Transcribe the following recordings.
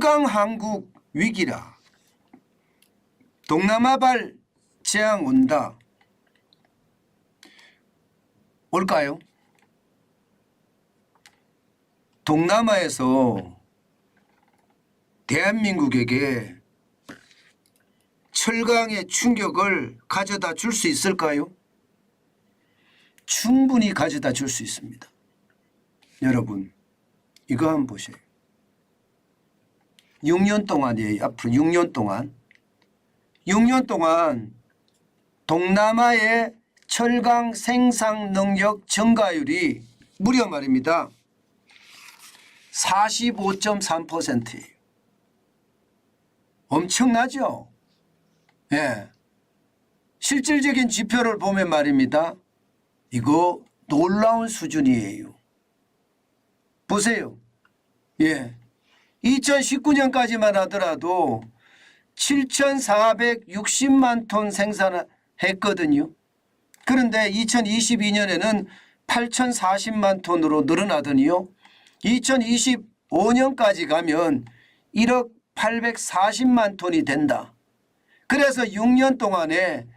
철강 한국 위기라. 동남아발 재앙 온다. 올까요? 동남아에서 대한민국에게 철강의 충격을 가져다 줄 수 있을까요? 충분히 가져다 줄 수 있습니다. 여러분 이거 한번 보세요. 6년 동안이에요. 앞으로 6년 동안. 6년 동안 동남아의 철강 생산 능력 증가율이 무려 말입니다. 45.3%예요. 엄청나죠? 예. 실질적인 지표를 보면 말입니다. 이거 놀라운 수준이에요. 보세요. 예. 2019년까지만 하더라도 7,460만 톤 생산했거든요. 그런데 2022년에는 8,040만 톤으로 늘어나더니요. 2025년까지 가면 1억 840만 톤이 된다. 그래서 6년 동안에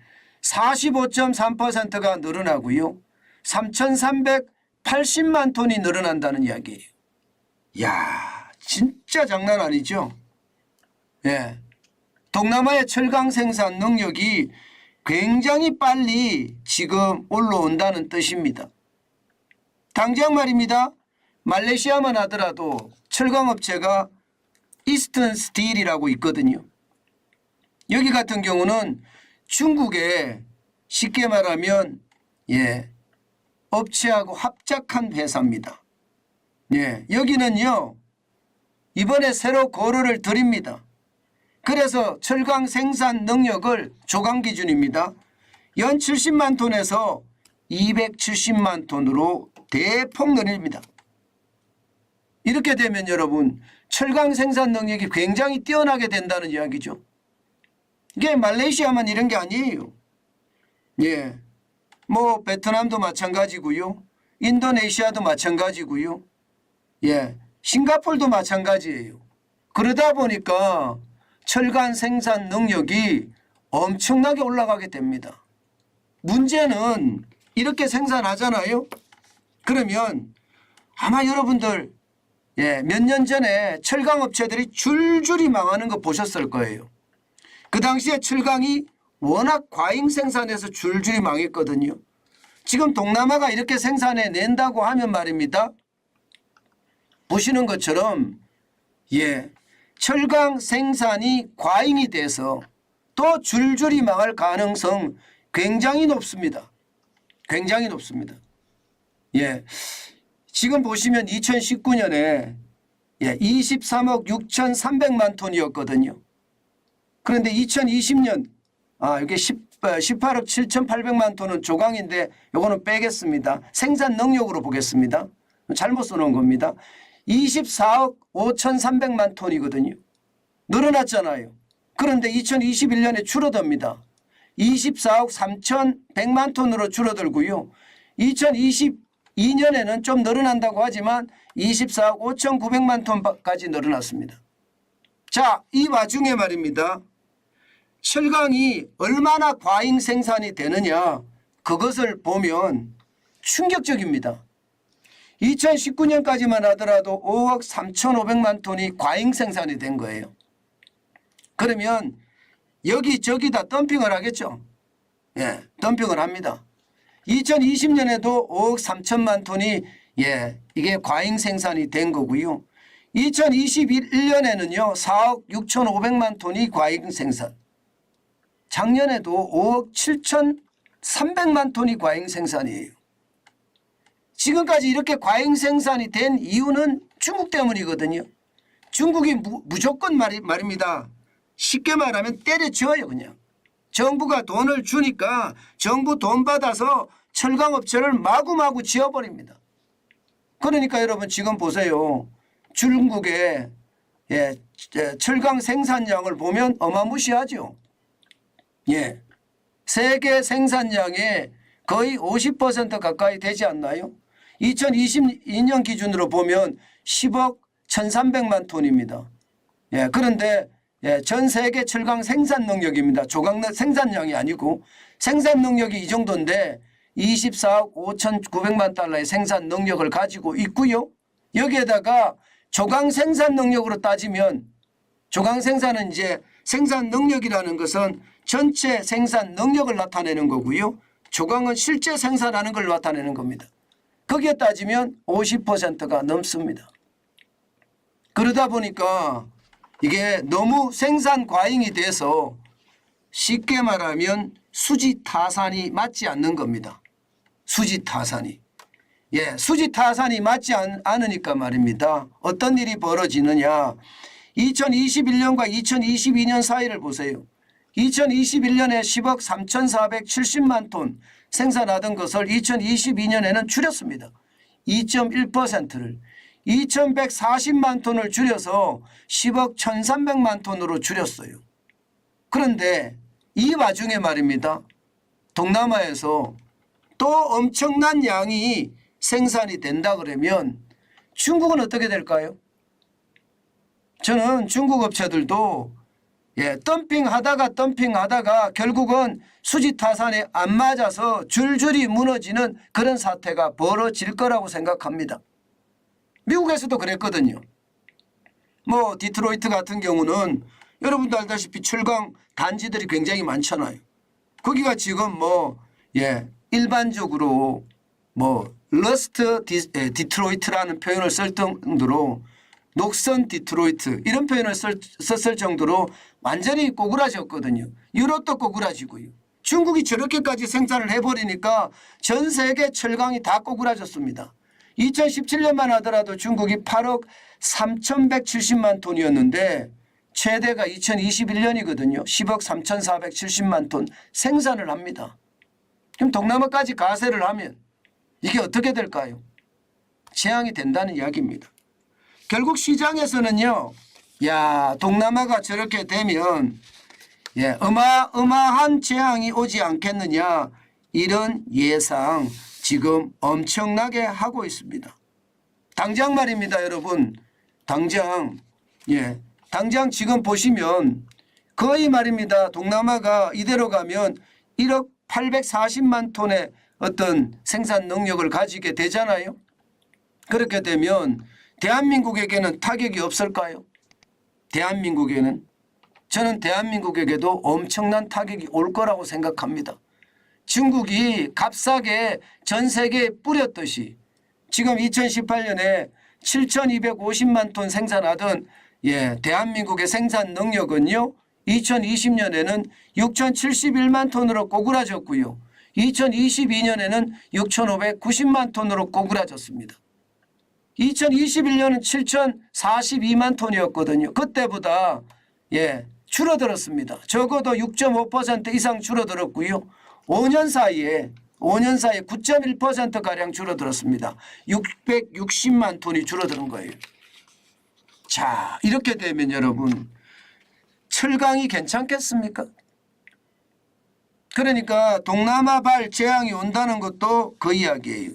45.3%가 늘어나고요. 3,380만 톤이 늘어난다는 이야기예요. 이야, 진짜 장난 아니죠? 예. 동남아의 철강 생산 능력이 굉장히 빨리 지금 올라온다는 뜻입니다. 당장 말입니다. 말레이시아만 하더라도 철강업체가 이스턴 스틸이라고 있거든요. 여기 같은 경우는 중국에 쉽게 말하면 업체하고 합작한 회사입니다. 여기는요 이번에 새로 고려를 드립니다. 그래서 철강 생산 능력을 조강 기준입니다. 연 70만 톤에서 270만 톤으로 대폭 늘립니다. 이렇게 되면 여러분 철강 생산 능력이 굉장히 뛰어나게 된다는 이야기죠. 이게 말레이시아만 이런 게 아니에요. 뭐 베트남도 마찬가지고요. 인도네시아도 마찬가지고요. 싱가포르도 마찬가지예요. 그러다 보니까 철강 생산 능력이 엄청나게 올라가게 됩니다. 문제는 이렇게 생산하잖아요. 그러면 아마 여러분들 몇 년 전에 철강 업체들이 줄줄이 망하는 거 보셨을 거예요. 그 당시에 철강이 워낙 과잉 생산해서 줄줄이 망했거든요. 지금 동남아가 이렇게 생산해 낸다고 하면 말입니다. 보시는 것처럼 철강 생산이 과잉이 돼서 또 줄줄이 망할 가능성 굉장히 높습니다. 굉장히 높습니다. 지금 보시면 2019년에 23억 6,300만 톤이었거든요. 그런데 2020년 이게 18억 7,800만 톤은 조강인데 이거는 빼겠습니다. 생산 능력으로 보겠습니다. 잘못 써놓은 겁니다. 24억 5,300만 톤이거든요. 늘어났잖아요. 그런데 2021년에 줄어듭니다. 24억 3,100만 톤으로 줄어들고요. 2022년에는 좀 늘어난다고 하지만 24억 5,900만 톤까지 늘어났습니다. 자, 이 와중에 말입니다. 철강이 얼마나 과잉 생산이 되느냐 그것을 보면 충격적입니다. 2019년까지만 하더라도 5억 3,500만 톤이 과잉 생산이 된 거예요. 그러면 여기저기다 덤핑을 하겠죠. 덤핑을 합니다. 2020년에도 5억 3천만 톤이 이게 과잉 생산이 된 거고요. 2021년에는요 4억 6,500만 톤이 과잉 생산. 작년에도 5억 7,300만 톤이 과잉 생산이에요. 지금까지 이렇게 과잉 생산이 된 이유는 중국 때문이거든요. 중국이 무조건 말입니다. 쉽게 말하면 때려치워요. 그냥. 정부가 돈을 주니까 정부 돈 받아서 철강업체를 마구마구 지어버립니다. 그러니까 여러분 지금 보세요. 중국의 철강 생산량을 보면 어마무시하죠. 세계 생산량의 거의 50% 가까이 되지 않나요? 2022년 기준으로 보면 10억 1,300만 톤입니다. 예, 그런데 전 세계 철강 생산 능력입니다. 조강 생산량이 아니고 생산 능력이 이 정도인데 24억 5,900만 달러의 생산 능력을 가지고 있고요. 여기에다가 조강 생산 능력으로 따지면 조강 생산은 이제 생산 능력이라는 것은 전체 생산 능력을 나타내는 거고요. 조강은 실제 생산하는 걸 나타내는 겁니다. 거기에 따지면 50%가 넘습니다. 그러다 보니까 이게 너무 생산 과잉이 돼서 쉽게 말하면 수지 타산이 맞지 않는 겁니다. 수지 타산이. 예, 수지 타산이 맞지 않으니까 말입니다. 어떤 일이 벌어지느냐. 2021년과 2022년 사이를 보세요. 2021년에 10억 3,470만 톤 생산하던 것을 2022년에는 줄였습니다. 2.1%를. 2,140만 톤을 줄여서 10억 1,300만 톤으로 줄였어요. 그런데 이 와중에 말입니다. 동남아에서 또 엄청난 양이 생산이 된다 그러면 중국은 어떻게 될까요? 저는 중국 업체들도 덤핑하다가 결국은 수지 타산에 안 맞아서 줄줄이 무너지는 그런 사태가 벌어질 거라고 생각합니다. 미국에서도 그랬거든요. 뭐 디트로이트 같은 경우는 여러분도 알다시피 철강 단지들이 굉장히 많잖아요. 거기가 지금 일반적으로 러스트 디트로이트라는 표현을 쓸 정도로 녹선 디트로이트 이런 표현을 썼을 정도로 완전히 꼬꾸라졌거든요. 유럽도 꼬꾸라지고요. 중국이 저렇게까지 생산을 해버리니까 전 세계 철강이 다 꼬꾸라졌습니다. 2017년만 하더라도 중국이 8억 3,170만 톤이었는데 최대가 2021년이거든요. 10억 3,470만 톤 생산을 합니다. 그럼 동남아까지 가세를 하면 이게 어떻게 될까요? 재앙이 된다는 이야기입니다. 결국 시장에서는요. 동남아가 저렇게 되면 어마어마한 재앙이 오지 않겠느냐 이런 예상 지금 엄청나게 하고 있습니다. 당장 말입니다, 여러분. 당장 지금 보시면 거의 말입니다. 동남아가 이대로 가면 1억 840만 톤의 어떤 생산 능력을 가지게 되잖아요. 그렇게 되면 대한민국에게는 타격이 없을까요? 대한민국에는 저는 대한민국에게도 엄청난 타격이 올 거라고 생각합니다. 중국이 값싸게 전 세계에 뿌렸듯이 지금 2018년에 7,250만 톤 생산하던 대한민국의 생산 능력은요. 2020년에는 6,071만 톤으로 꼬꾸라졌고요. 2022년에는 6,590만 톤으로 꼬꾸라졌습니다. 2021년은 7,042만 ton이었거든요. 그때보다 줄어들었습니다. 적어도 6.5% 이상 줄어들었고요. 5년 사이에 9.1%가량 줄어들었습니다. 660만 톤이 줄어드는 거예요. 자, 이렇게 되면 여러분 철강이 괜찮겠습니까? 그러니까 동남아발 재앙이 온다는 것도 그 이야기예요.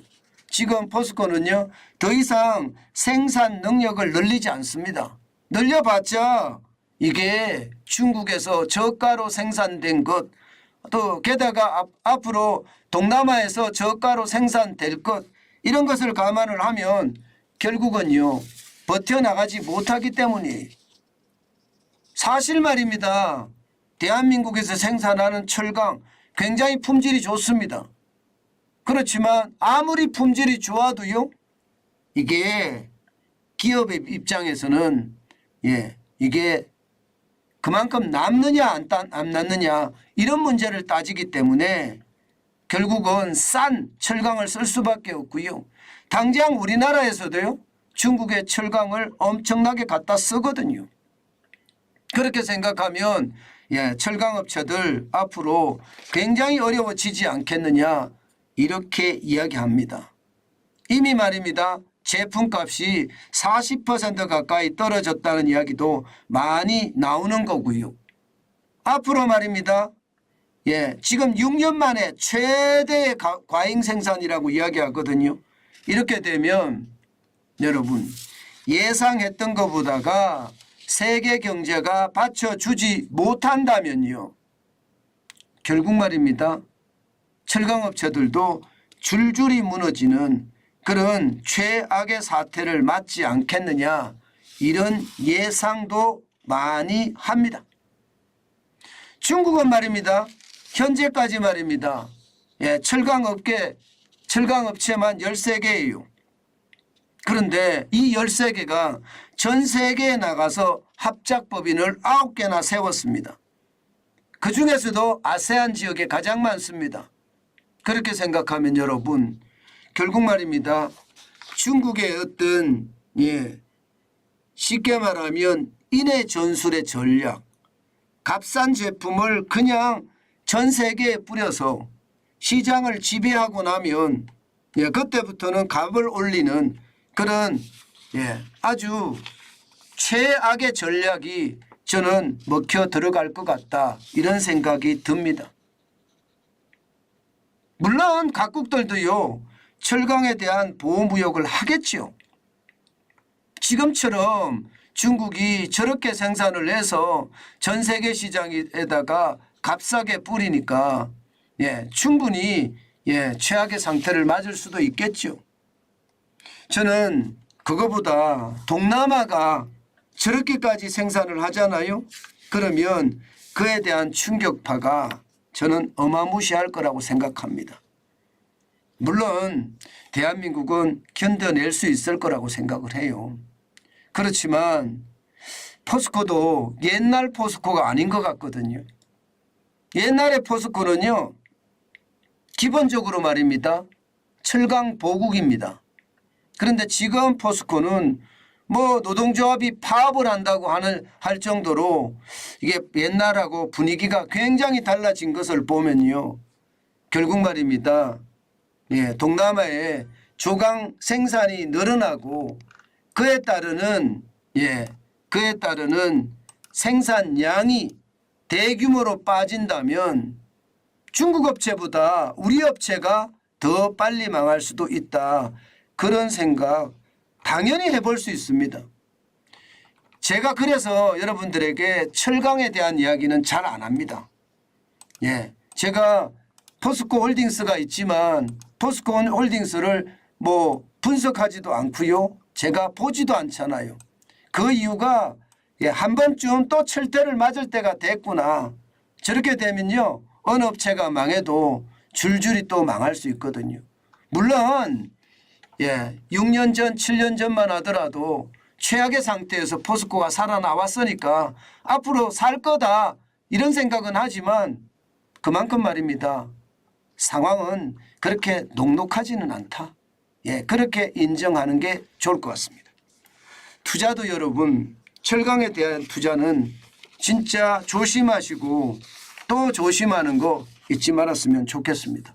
지금 포스코는요. 더 이상 생산 능력을 늘리지 않습니다. 늘려봤자 이게 중국에서 저가로 생산된 것 또 게다가 앞으로 동남아에서 저가로 생산될 것 이런 것을 감안을 하면 결국은요. 버텨나가지 못하기 때문이에요. 사실 말입니다. 대한민국에서 생산하는 철강 굉장히 품질이 좋습니다. 그렇지만 아무리 품질이 좋아도요. 이게 기업의 입장에서는 이게 그만큼 남느냐 안 남느냐 이런 문제를 따지기 때문에 결국은 싼 철강을 쓸 수밖에 없고요. 당장 우리나라에서도요. 중국의 철강을 엄청나게 갖다 쓰거든요. 그렇게 생각하면 철강업체들 앞으로 굉장히 어려워지지 않겠느냐 이렇게 이야기합니다. 이미 말입니다. 제품값이 40% 가까이 떨어졌다는 이야기도 많이 나오는 거고요. 앞으로 말입니다. 지금 6년 만에 최대의 과잉 생산이라고 이야기하거든요. 이렇게 되면 여러분 예상했던 것보다가 세계 경제가 받쳐주지 못한다면요. 결국 말입니다. 철강업체들도 줄줄이 무너지는 그런 최악의 사태를 맞지 않겠느냐, 이런 예상도 많이 합니다. 중국은 말입니다. 현재까지 말입니다. 철강업체만 13개예요. 그런데 이 13개가 전 세계에 나가서 합작법인을 9개나 세웠습니다. 그중에서도 아세안 지역에 가장 많습니다. 그렇게 생각하면 여러분, 결국 말입니다. 중국의 어떤 쉽게 말하면 인해 전술의 전략, 값싼 제품을 그냥 전 세계에 뿌려서 시장을 지배하고 나면 그때부터는 값을 올리는 그런 아주 최악의 전략이 저는 먹혀 들어갈 것 같다, 이런 생각이 듭니다. 물론 각국들도요, 철강에 대한 보호무역을 하겠죠. 지금처럼 중국이 저렇게 생산을 해서 전 세계 시장에다가 값싸게 뿌리니까 충분히 최악의 상태를 맞을 수도 있겠죠. 저는 그거보다 동남아가 저렇게까지 생산을 하잖아요. 그러면 그에 대한 충격파가 저는 어마무시할 거라고 생각합니다. 물론 대한민국은 견뎌낼 수 있을 거라고 생각을 해요. 그렇지만 포스코도 옛날 포스코가 아닌 것 같거든요. 옛날의 포스코는요, 기본적으로 말입니다. 철강 보국입니다. 그런데 지금 포스코는 노동조합이 파업을 한다고 할 정도로 이게 옛날하고 분위기가 굉장히 달라진 것을 보면요, 결국 말입니다. 동남아의 조강 생산이 늘어나고 그에 따르는 생산량이 대규모로 빠진다면 중국 업체보다 우리 업체가 더 빨리 망할 수도 있다, 그런 생각 당연히 해볼 수 있습니다. 제가 그래서 여러분들에게 철강에 대한 이야기는 잘 안 합니다. 제가 포스코 홀딩스가 있지만 포스코 홀딩스를 분석하지도 않고요, 제가 보지도 않잖아요. 그 이유가 한 번쯤 또 철대를 맞을 때가 됐구나. 저렇게 되면요, 어느 업체가 망해도 줄줄이 또 망할 수 있거든요. 물론 6년 전 7년 전만 하더라도 최악의 상태에서 포스코가 살아나왔으니까 앞으로 살 거다, 이런 생각은 하지만 그만큼 말입니다. 상황은 그렇게 녹록하지는 않다. 그렇게 인정하는 게 좋을 것 같습니다. 투자도 여러분, 철강에 대한 투자는 진짜 조심하시고 또 조심하는 거 잊지 말았으면 좋겠습니다.